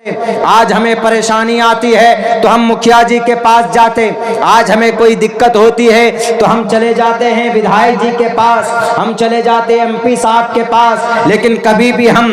آج ہمیں پریشانی آتی ہے تو ہم مکھیا جی کے پاس جاتے، آج ہمیں کوئی دقت ہوتی ہے تو ہم چلے جاتے ہیں ودھائک جی کے پاس، ہم چلے جاتے ہیں MP صاحب کے پاس، لیکن کبھی بھی ہم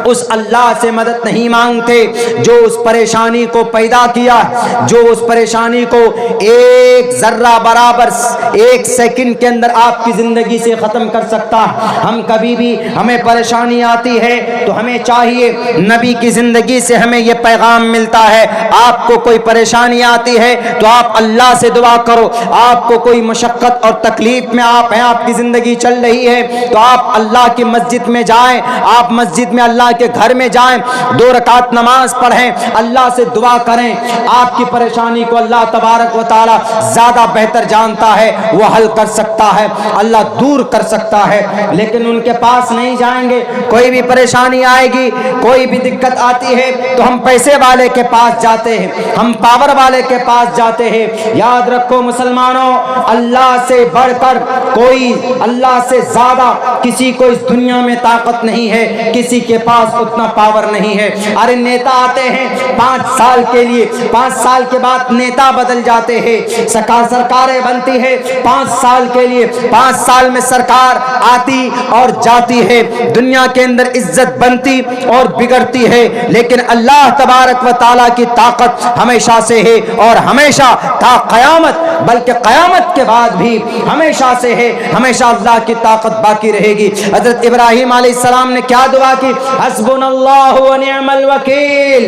اس اللہ سے مدد نہیں مانگتے جو اس پریشانی کو پیدا کیا، جو اس پریشانی کو ایک ذرہ برابر ایک سیکنڈ کے اندر آپ کی زندگی سے ختم کر سکتا۔ ہم کبھی بھی ہمیں پریشانی آتی ہے تو ہمیں چاہیے، نبی کی زندگی سے ہمیں یہ پیغام ملتا ہے، آپ کو کوئی پریشانی آتی ہے تو آپ اللہ سے دعا کرو، آپ کو کوئی مشقت اور تکلیف میں آپ ہیں، آپ کی زندگی چل رہی ہے تو آپ اللہ کی مسجد میں جائیں، آپ مسجد میں اللہ کے گھر میں جائیں، 2 رکعت نماز پڑھیں، اللہ سے دعا کریں، آپ کی پریشانی کو اللہ تبارک و تعالی زیادہ بہتر جانتا ہے، وہ حل کر سکتا ہے، اللہ دور کر سکتا ہے۔ لیکن ان کے پاس نہیں جائیں گے، کوئی بھی پریشانی آئے گی، کوئی بھی دقت آتی ہے تو ہم پیسے والے کے پاس جاتے ہیں، ہم پاور والے کے پاس جاتے ہیں۔ یاد رکھو مسلمانوں، اللہ سے بڑھ کر کوئی، اللہ سے زیادہ کسی کو اس دنیا میں طاقت نہیں ہے، کسی کے پاس اتنا پاور نہیں ہے۔ ارے نیتا آتے ہیں 5 سال کے لیے، 5 سال کے بعد نیتا بدل جاتے ہیں، سرکاریں بنتی ہے 5 سال کے لیے، 5 سال میں سرکار آتی اور جاتی ہے، دنیا کے اندر عزت بنتی اور بگڑتی ہے، لیکن اللہ تبارک و تعالیٰ کی طاقت ہمیشہ سے ہے اور ہمیشہ تا قیامت، بلکہ قیامت کے بعد بھی ہمیشہ سے ہے، ہمیشہ اللہ کی طاقت باقی رہے گی۔ حضرت ابراہیم علیہ السلام نے کیا دعا کی؟ حسبنا اللہ و نعم الوکیل،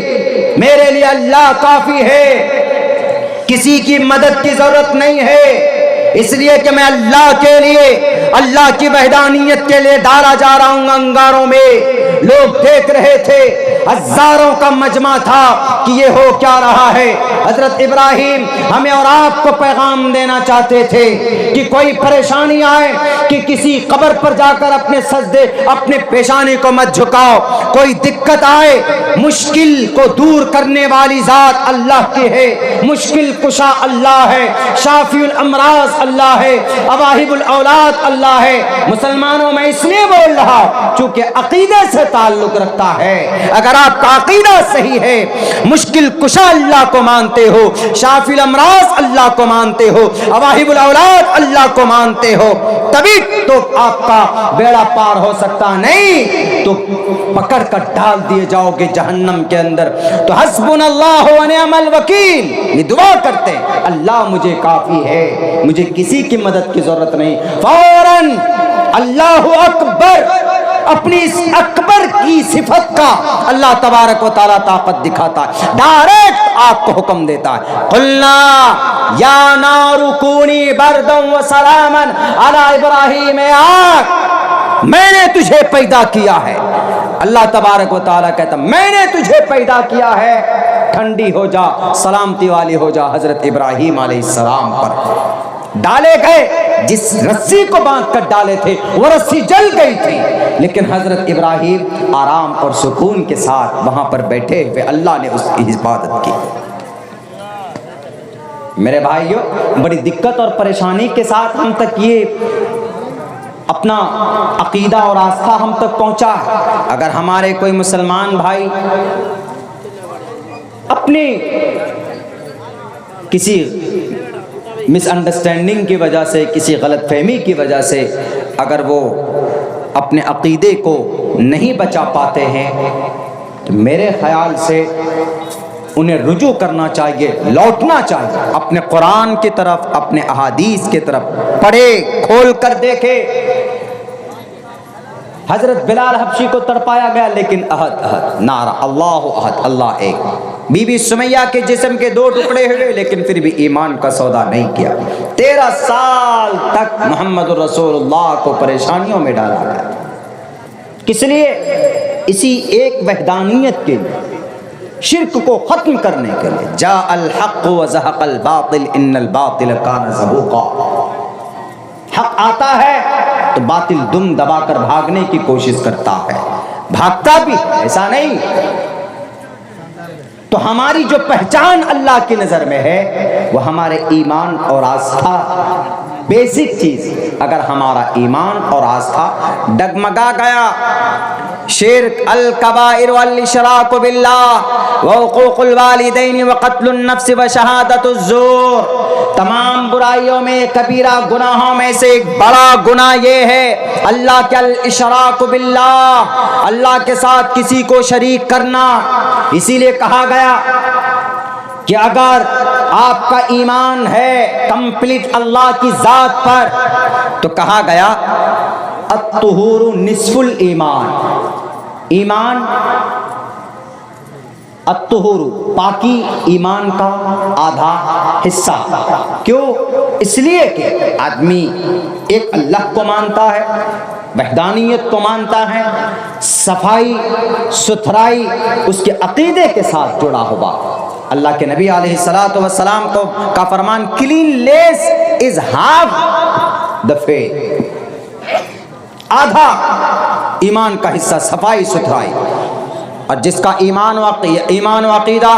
میرے لیے اللہ کافی ہے، کسی کی مدد کی ضرورت نہیں ہے، اس لیے کہ میں اللہ کے لیے، اللہ کی وحدانیت کے لیے ڈالا جا رہا ہوں انگاروں میں۔ لوگ دیکھ رہے تھے، ہزاروں کا مجمع تھا کہ یہ ہو کیا رہا ہے۔ حضرت ابراہیم ہمیں اور آپ کو پیغام دینا چاہتے تھے کہ کوئی پریشانی آئے کہ کسی قبر پر جا کر اپنے سجدے، اپنے پیشانی کو مت جھکاؤ، کوئی دقت آئے، مشکل کو دور کرنے والی ذات اللہ کی ہے، مشکل کشا اللہ ہے، شافی الامراض اللہ ہے، اواہب الاولاد اللہ ہے۔ مسلمانوں میں اس لیے بول رہا چونکہ عقیدے سے تعلق رکھتا ہے۔ اگر آپ کا عقیدہ صحیح ہے، مشکل کشا اللہ کو مانتے ہو، شافی الامراض اللہ کو مانتے ہو، اواہب الاولاد اللہ کو مانتے ہو، تبھی تو آپ کا بیڑا پار ہو سکتا، نہیں تو پکڑ کر ڈال دیے جاؤ گے جہنم کے اندر۔ تو حسبنا اللہ و نعم الوکیل، یہ دعا کرتے ہیں اللہ مجھے کافی ہے، مجھے کسی کی مدد کی ضرورت نہیں، فوراً اللہ اکبر، اپنی اس اکبر کی صفت کا اللہ تبارک و تعالیٰ طاقت دکھاتا ہے، ڈائریکٹ آپ کو حکم دیتا ہے، قلنا یا نار کونی بردا و سلاما علی ابراہیم، آگ میں نے تجھے پیدا کیا ہے، اللہ تبارک و تعالیٰ کہتا میں نے تجھے پیدا کیا ہے، ٹھنڈی ہو جا، سلامتی والی ہو جا۔ حضرت ابراہیم علیہ السلام پر ڈالے گئے، جس رسی کو باندھ کر ڈالے تھے وہ رسی جل گئی تھی، لیکن حضرت ابراہیم آرام اور سکون کے ساتھ وہاں پر بیٹھے ہوئے اللہ نے اس کی حفاظت کی۔ میرے بھائیوں، بڑی دقت اور پریشانی کے ساتھ ہم تک یہ اپنا عقیدہ اور آستھا ہم تک پہنچا ہے۔ اگر ہمارے کوئی مسلمان بھائی اپنی کسی مس انڈرسٹینڈنگ کی وجہ سے، کسی غلط فہمی کی وجہ سے اگر وہ اپنے عقیدے کو نہیں بچا پاتے ہیں تو میرے خیال سے انہیں رجوع کرنا چاہیے، لوٹنا چاہیے اپنے قرآن کی طرف، اپنے احادیث کی طرف، پڑھے، کھول کر دیکھے۔ حضرت بلال حبشی کو تڑپایا گیا لیکن احد احد نعرہ، اللہ احد، اللہ ایک۔ بی بی سمیہ کے جسم کے 2 ٹکڑے ہوئے لیکن پھر بھی ایمان کا سودا نہیں کیا۔ 13 سال تک محمد رسول اللہ کو پریشانیوں میں ڈالا گیا، کس لیے؟ اسی ایک وحدانیت کے لیے، شرک کو ختم کرنے کے لیے۔ جاء الحق وزهق الباطل ان الباطل کان زهوقا، حق آتا ہے تو باطل دم دبا کر بھاگنے کی کوشش کرتا ہے، بھاگتا بھی ایسا نہیں۔ تو ہماری جو پہچان اللہ کی نظر میں ہے وہ ہمارے ایمان اور آستھا، بیسک چیز۔ اگر ہمارا ایمان اور آستھا ڈگمگا گیا، شرک، الکبائر والاشراک باللہ وعقوق الوالدین وقتل النفس وشہادۃ الزور. تمام برائیوں میں کبیرہ گناہوں میں سے ایک بڑا گناہ یہ ہے اللہ کے الاشراک باللہ، اللہ کے ساتھ کسی کو شریک کرنا. اسی لیے کہا گیا کہ اگر آپ کا ایمان ہے کمپلیٹ اللہ کی ذات پر تو کہا گیا الطہور نصف الایمان. ایمان الطہور پاکی ایمان کا آدھا حصہ. کیوں؟ اس لیے کہ آدمی ایک اللہ کو مانتا ہے، وحدانیت کو مانتا ہے، صفائی ستھرائی اس کے عقیدے کے ساتھ جڑا ہوا. اللہ کے نبی علیہ الصلوۃ والسلام کا فرمان clean less is half the faith. آدھا ایمان کا حصہ صفائی ستھرائی. اور جس کا ایمان و عقیدہ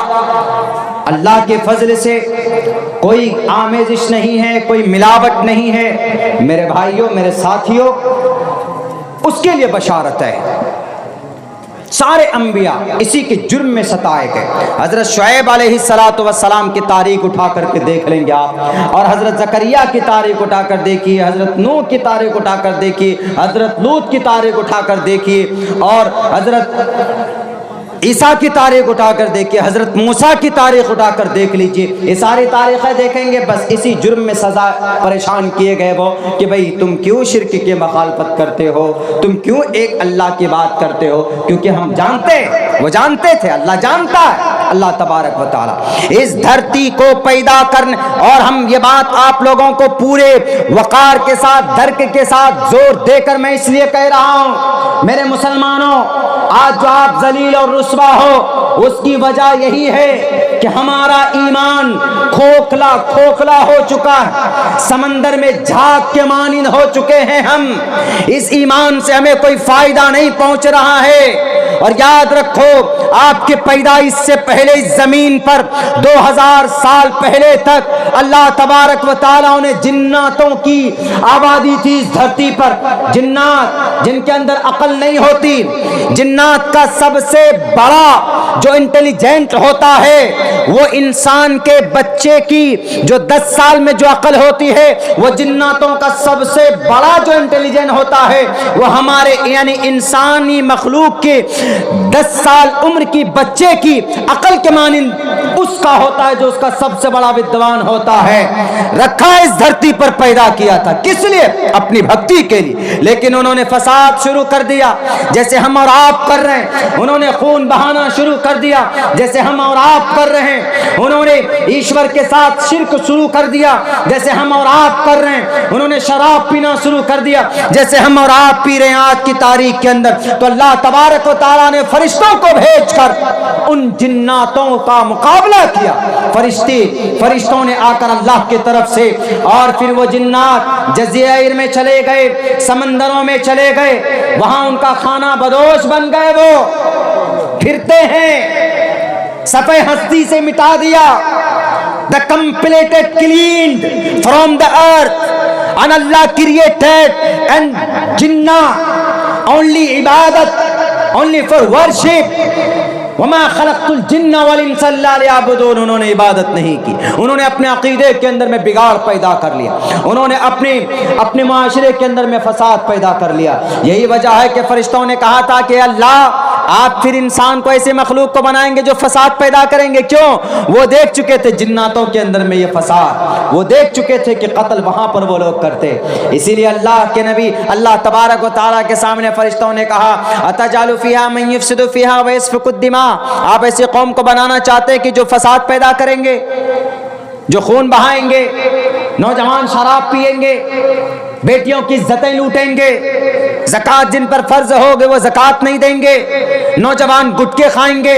اللہ کے فضل سے کوئی آمیزش نہیں ہے، کوئی ملاوٹ نہیں ہے، میرے بھائیوں میرے ساتھیوں، اس کے لیے بشارت ہے. سارے انبیاء اسی کے جرم میں ستائے گئے. حضرت شعیب علیہ السلام کی تاریخ اٹھا کر کے دیکھ لیں گے آپ، اور حضرت زکریا کی تاریخ اٹھا کر دیکھیے، حضرت نوح کی تاریخ اٹھا کر دیکھیے، حضرت لوط کی تاریخ اٹھا کر دیکھیے، اور حضرت عیسیٰ کی تاریخ اٹھا کر دیکھیے، حضرت موسیٰ کی تاریخ اٹھا کر دیکھ لیجئے. یہ ساری تاریخیں دیکھیں گے بس اسی جرم میں سزا پریشان کیے گئے وہ کہ بھئی تم کیوں شرک کی مخالفت کرتے ہو، تم کیوں ایک اللہ کی بات کرتے ہو. کیونکہ ہم جانتے، وہ جانتے تھے، اللہ جانتا ہے، اللہ تبارک و تعالی اس دھرتی کو پیدا کرنے. اور ہم یہ بات آپ لوگوں کو پورے وقار کے ساتھ، درک کے ساتھ زور دے کر میں اس لیے کہہ رہا ہوں میرے مسلمانوں، آج جو آپ ذلیل اور رسوا ہو اس کی وجہ یہی ہے کہ ہمارا ایمان کھوکھلا ہو چکا ہے، سمندر میں جھاگ کے مانند ہو چکے ہیں ہم. اس ایمان سے ہمیں کوئی فائدہ نہیں پہنچ رہا ہے. اور یاد رکھو آپ کے پیدائش سے پہلے اس زمین پر 2000 سال پہلے تک اللہ تبارک و تعالیٰ نے جناتوں کی آبادی تھی اس دھرتی پر. جنات جن کے اندر عقل نہیں ہوتی، جنات کا سب سے بڑا جو انٹیلیجنٹ ہوتا ہے وہ انسان کے بچے کی جو 10 سال میں جو عقل ہوتی ہے، وہ جناتوں کا سب سے بڑا جو انٹیلیجنٹ ہوتا ہے وہ ہمارے یعنی انسانی مخلوق کے 10 سال عمر کی بچے کی عقل کے مانند اس کا ہوتا ہے جو اس کا سب سے بڑا ودوان ہوتا ہے. رکھا اس دھرتی پر پیدا کیا تھا کس لیے؟ اپنی بھکتی کے لیے. لیکن انہوں نے فساد شروع کر دیا جیسے ہم اور آپ کر رہے ہیں. انہوں نے خون بہانا شروع کر دیا جیسے ہم اور آپ کر رہے ہیں. انہوں نے ایشور کے ساتھ شرک شروع کر دیا جیسے ہم اور آپ کر رہے ہیں. انہوں نے شراب پینا شروع کر دیا جیسے ہم اور آپ پی رہے ہیں آج کی تاریخ کے اندر. تو اللہ تبارک و تعالیٰ نے فرشتوں کو بھیج کر ان جناتوں کا مقابلہ کیا. فرشتوں نے آ کر اللہ کی طرف سے، اور پھر وہ جنات جزائر میں چلے گئے، سمندروں میں چلے گئے، وہاں ان کا کھانا بدوش بن گئے. وہ پھرتے ہیں، صفحہ ہستی سے مٹا دیا. The completed cleaned from the earth, and Allah created and jinnah only ibadat, only for worship. وَمَا خَلَقْتُ الْجِنَّ وَالْإِنسَ إِلَّا لِيَعْبُدُونَ. انہوں نے عبادت نہیں کی، انہوں نے اپنے عقیدے کے اندر میں بگاڑ پیدا کر لیا، انہوں نے اپنے معاشرے کے اندر میں فساد پیدا کر لیا. یہی وجہ ہے کہ فرشتوں نے کہا تھا کہ اللہ آپ پھر انسان کو ایسے مخلوق کو بنائیں گے جو فساد پیدا کریں گے. کیوں؟ وہ دیکھ چکے تھے جناتوں کے اندر میں یہ فساد، وہ دیکھ چکے تھے کہ قتل وہاں پر وہ لوگ کرتے. اسی لیے اللہ کے نبی اللہ تبارک و تعالیٰ کے سامنے فرشتوں نے کہا اتجعل فیہا من یفسد فیہا ویسفک الدماء. آپ ایسی قوم کو بنانا چاہتے ہیں کہ جو فساد پیدا کریں گے، جو خون بہائیں گے، نوجوان شراب پیئیں گے، بیٹیوں کی عزتیں لوٹیں گے، زکوٰۃ جن پر فرض ہوگی وہ زکوٰۃ نہیں دیں گے، نوجوان گٹکے کھائیں گے،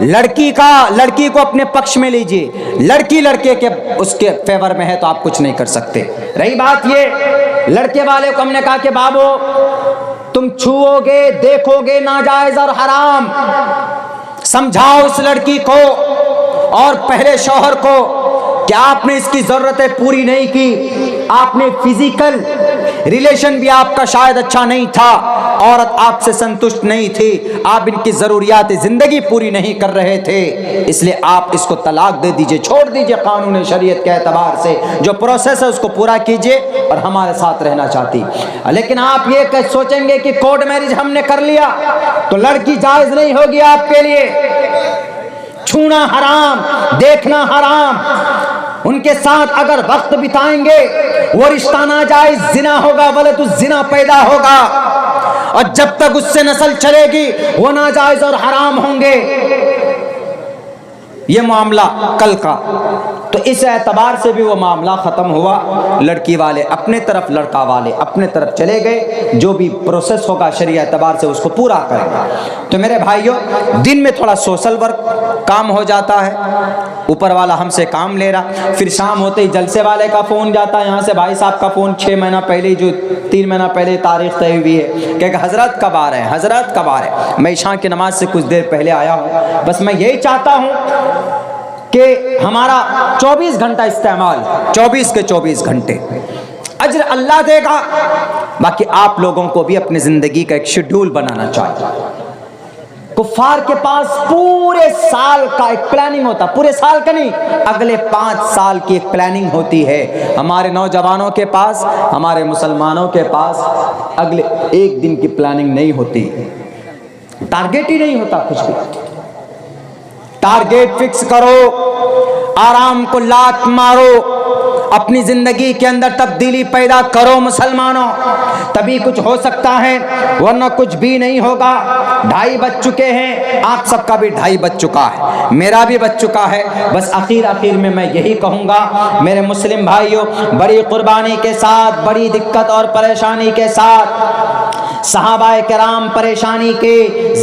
لڑکی کو اپنے پکش میں لیجئے، لڑکی لڑکے کے اس کے فیور میں ہے تو آپ کچھ نہیں کر سکتے۔ رہی بات یہ لڑکے والے کو ہم نے کہا کہ بابو تم چھوؤ گے دیکھو گے ناجائز اور حرام، سمجھاؤ اس لڑکی کو اور پہلے شوہر کو کہ آپ نے اس کی ضرورتیں پوری نہیں کی، آپ نے فزیکل ریلیشن بھی آپ کا شاید اچھا نہیں تھا، عورت آپ سے سنتشٹ نہیں تھی، آپ ان کی ضروریات زندگی پوری نہیں کر رہے تھے، اس لیے آپ اس کو طلاق دے دیجئے، چھوڑ دیجئے قانون شریعت کے اعتبار سے جو پروسیس ہے اس کو پورا کیجئے اور ہمارے ساتھ رہنا چاہتی۔ لیکن آپ یہ سوچیں گے کہ کورٹ میرج ہم نے کر لیا تو لڑکی جائز نہیں ہوگی آپ کے لیے، چھونا حرام، دیکھنا حرام، ان کے ساتھ اگر وقت بتائیں گے وہ رشتہ ناجائز زنا ہوگا، ولد الزنا پیدا ہوگا، اور جب تک اس سے نسل چلے گی وہ ناجائز اور حرام ہوں گے۔ یہ معاملہ کل کا، تو اس اعتبار سے بھی وہ معاملہ ختم ہوا، لڑکی والے اپنے طرف لڑکا والے اپنے طرف چلے گئے، جو بھی پروسیس ہوگا شرعی اعتبار سے اس کو پورا کریں گے۔ تو میرے بھائیوں دن میں تھوڑا سوشل ورک کام ہو جاتا ہے، اوپر والا ہم سے کام لے رہا، پھر شام ہوتے ہی جلسے والے کا فون جاتا ہے، یہاں سے بھائی صاحب کا فون 6 مہینہ پہلے جو 3 مہینہ پہلے تاریخ طے ہوئی ہے کہ حضرت کب آ رہے ہیں، حضرت کب آ رہے ہیں۔ میں عشاء کی نماز سے کچھ دیر پہلے آیا ہوں، بس میں یہی چاہتا ہوں کہ ہمارا 24 گھنٹہ استعمال 24 کے 24 گھنٹے اجر اللہ دے گا، باقی آپ لوگوں کو بھی اپنی زندگی کا ایک شیڈول بنانا چاہیے۔ کفار کے پاس پورے سال کا ایک پلاننگ ہوتا، پورے سال کا نہیں، اگلے 5 سال کی ایک پلاننگ ہوتی ہے۔ ہمارے نوجوانوں کے پاس، ہمارے مسلمانوں کے پاس اگلے 1 دن کی پلاننگ نہیں ہوتی، ٹارگیٹ ہی نہیں ہوتا کچھ بھی۔ ٹارگیٹ فکس کرو، آرام کو لات مارو، اپنی زندگی کے اندر تبدیلی پیدا کرو مسلمانوں، تبھی کچھ ہو سکتا ہے، ورنہ کچھ بھی نہیں ہوگا۔ 2:30 بج چکے ہیں، آپ سب کا بھی 2:30 بج چکا ہے، میرا بھی بج چکا ہے۔ بس آخر میں یہی کہوں گا میرے مسلم بھائیوں، بڑی قربانی کے ساتھ، بڑی دقت اور پریشانی کے ساتھ صحابہ کرام پریشانی کے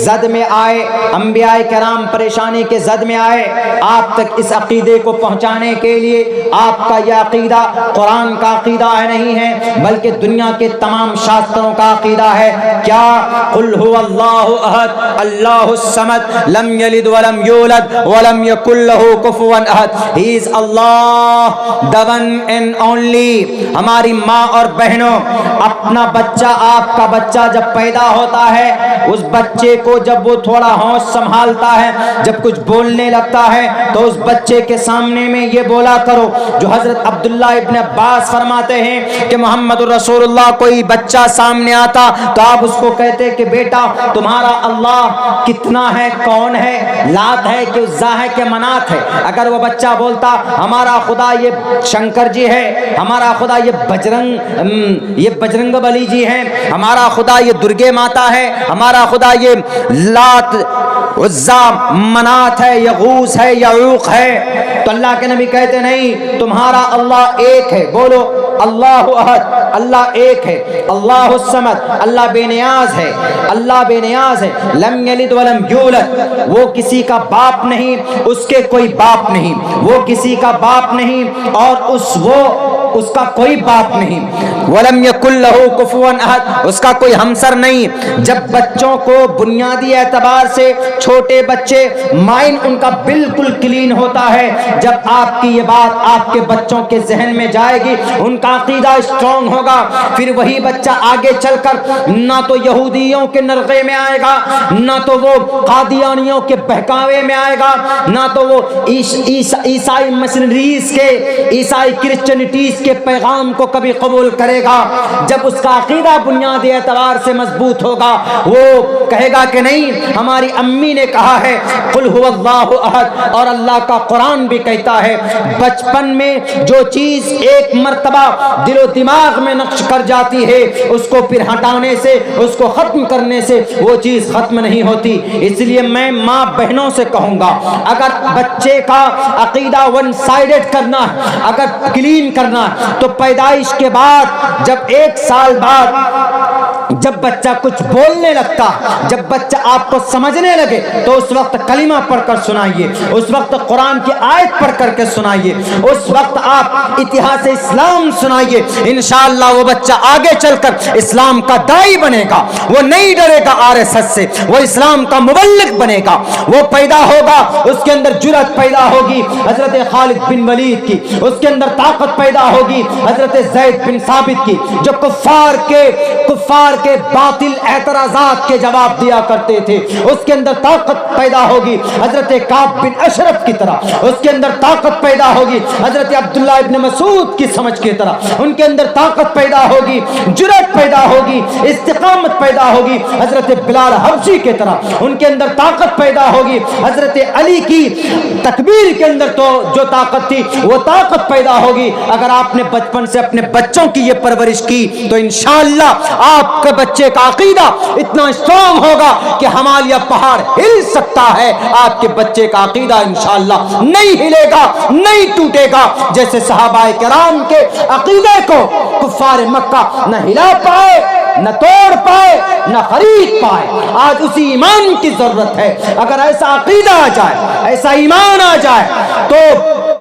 زد میں آئے، انبیاء کرام پریشانی کے زد میں آئے، آپ تک اس عقیدے کو پہنچانے کے لیے آپ کا یہ عقیدہ قرآن کا عقیدہ نہیں ہے بلکہ دنیا کے تمام شاستروں کا عقیدہ ہے۔ کیا؟ قل هو اللہ احد اللہ الصمد لم یلد ولم یولد ولم یکن له کفوا احد، ہی از اللہ the one and only۔ ہماری ماں اور بہنوں، اپنا بچہ، آپ کا بچہ جب پیدا ہوتا ہے، اس بچے کو جب وہ تھوڑا ہوش سنبھالتا ہے، جب کچھ بولنے لگتا ہے تو اس بچے کے سامنے میں یہ بولا کرو جو حضرت عبداللہ ابن عباس فرماتے ہیں کہ محمد رسول اللہ کوئی بچہ سامنے آتا تو آپ اس کو کہتے کہ بیٹا تمہارا اللہ کتنا ہے، کون ہے، لات ہے کہ عزا ہے کہ منات ہے۔ اگر وہ بچہ بولتا ہمارا خدا یہ شنکر جی ہے، ہمارا خدا یہ بجرنگ بلی جی ہے، ہمارا خدا یہ درگے ماتا ہے، ہمارا خدا یہ لات عزا منات ہے، یغوث ہے، یعوق ہے، تو اللہ کے نبی کہتے نہیں، تمہارا اللہ ایک ہے، بولو اللہ احد، اللہ ایک ہے، اللہ الصمد، اللہ بے نیاز ہے، اللہ بے نیاز ہے، لم یلد ولم یولد، وہ کسی کا باپ نہیں، اس کے کوئی باپ نہیں، وہ کسی کا باپ نہیں اور اس کا کوئی باپ نہیں، ولم یکن لہ کفوا احد، اس کا کوئی ہمسر نہیں۔ جب بچوں کو بنیادی اعتبار سے چھوٹے بچے مائنڈ ان کا بالکل کلین ہوتا ہے، جب آپ کی یہ بات آپ کے بچوں کے ذہن میں جائے گی، ان کا عقیدہ اسٹرانگ ہوگا، پھر وہی بچہ آگے چل کر نہ تو یہودیوں کے نرغے میں آئے گا، نہ تو وہ قادیانیوں کے بہکاوے میں آئے گا، نہ تو وہ عیسائی مشنریز کے، عیسائی کرسچنٹیز کے پیغام کو کبھی قبول کرے گا۔ جب اس کا عقیدہ بنیادی اعتبار سے مضبوط ہوگا، وہ کہے گا کہ نہیں، ہماری امی نے کہا ہے قل هو اللہ احد، اور اللہ کا قرآن بھی کہتا ہے بچپن میں جو چیز ایک مرتبہ دل و دماغ میں نقش کر جاتی ہے، اس کو پھر ہٹانے سے، اس کو ختم کرنے سے وہ چیز ختم نہیں ہوتی۔ اس لیے میں ماں بہنوں سے کہوں گا، اگر بچے کا عقیدہ ون سائیڈڈ کرنا ہے، اگر کلین کرنا ہے، تو پیدائش کے بعد جب 1 سال بعد جب بچہ کچھ بولنے لگتا، جب بچہ آپ کو سمجھنے لگے تو اس وقت کلمہ پڑھ کر سنائیے، اس وقت قرآن کی آیت پڑھ کر کے سنائیے، اس وقت آپ اتہاس اسلام سنائیے۔ انشاءاللہ وہ بچہ آگے چل کر اسلام کا داعی بنے گا، وہ نہیں ڈرے گا RSS سے، وہ اسلام کا مبلغ بنے گا، وہ پیدا ہوگا، اس کے اندر جرأت پیدا ہوگی حضرت خالد بن ولید کی، اس کے اندر طاقت پیدا ہوگی حضرت زید بن ثابت کی، جو کفار کے باطل اعتراضات کے جواب دیا کرتے تھے، اس کے اندر طاقت پیدا ہوگی حضرت کعب بن اشرف کی طرح، اس کے اندر طاقت پیدا ہوگی حضرت عبداللہ ابن مسعود کی سمجھ کی طرح، ان کے اندر طاقت پیدا ہوگی، جرأت پیدا ہوگی، استقامت پیدا ہوگی حضرت بلال حبشی کی طرح، ان کے اندر طاقت پیدا ہوگی حضرت علی کی تکبیر کے اندر تو جو طاقت تھی وہ طاقت پیدا ہوگی۔ اگر آپ نے بچپن سے اپنے بچوں کی یہ پرورش کی تو انشاءاللہ آپ کے بچے کا عقیدہ اتنا اسٹرانگ ہوگا کہ ہمالیہ پہاڑ ہل سکتا ہے، آپ کے بچے کا عقیدہ انشاءاللہ نہیں ہلے گا، نہیں ٹوٹے گا، جیسے صحابہ کرام کے عقیدے کو کفار مکہ نہ ہلا پائے، نہ توڑ پائے، نہ خرید پائے۔ آج اسی ایمان کی ضرورت ہے۔ اگر ایسا عقیدہ آ جائے، ایسا ایمان آ جائے تو